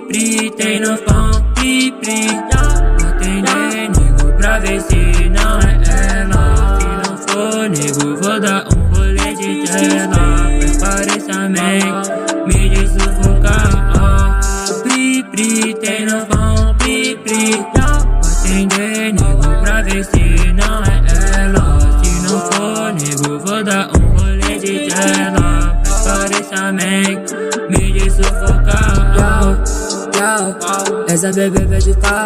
Pri, tem no pão, pri, vou atender, nego, pra ver se não é ela. Se não for, nego, vou dar um rolê de tela. Prepare essa mente, me de sufocar. Pri, tem no pão, pri, vou atender, nego, pra ver se não é ela. Se não for, nego, vou dar um rolê de tela. Prepare essa mente, me de sufocar. Essa bebê pede pau,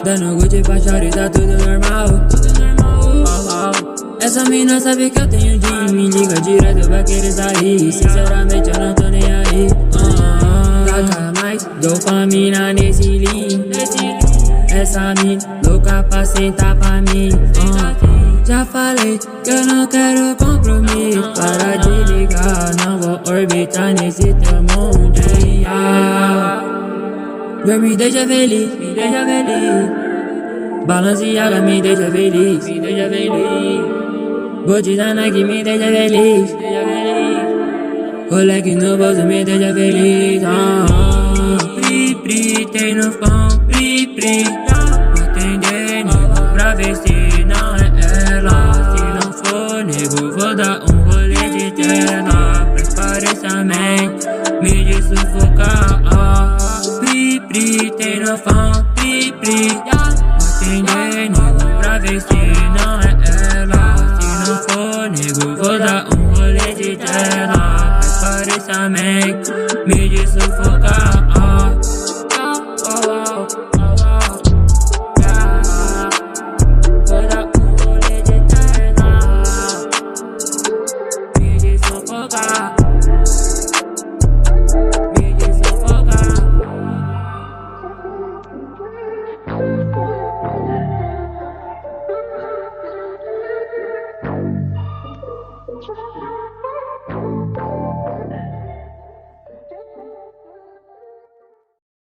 dando good pra shorty, tá tudo normal. Essa mina sabe que eu tenho de me liga direto pra querer sair. Sinceramente eu não tô nem aí. Taca mais dopamina nesse lean. Essa mina louca pra sentar pra mim. Já falei que eu não quero compromisso. Para de ligar, não vou orbitar nesse teu mundial. Girl, me deixa feliz, me deixa feliz. Balanceada, me deixa feliz, me deixa feliz. Gucci da Nike, me deixa feliz, me deixa feliz. Rolex no bolso, me deixa feliz. Pri, tem no pão, pri, vou atender, nego, pra ver se não é ela. Se não for, nego, vou dar um rolê de tela. Prepare essa mente, me de sufocar. Pri, tem no pão, pri, vou atender, nego, pra ver se não é ela. Se não for, nego, vou dar um rolê de tela. Prepare essa mente, me de sufocar.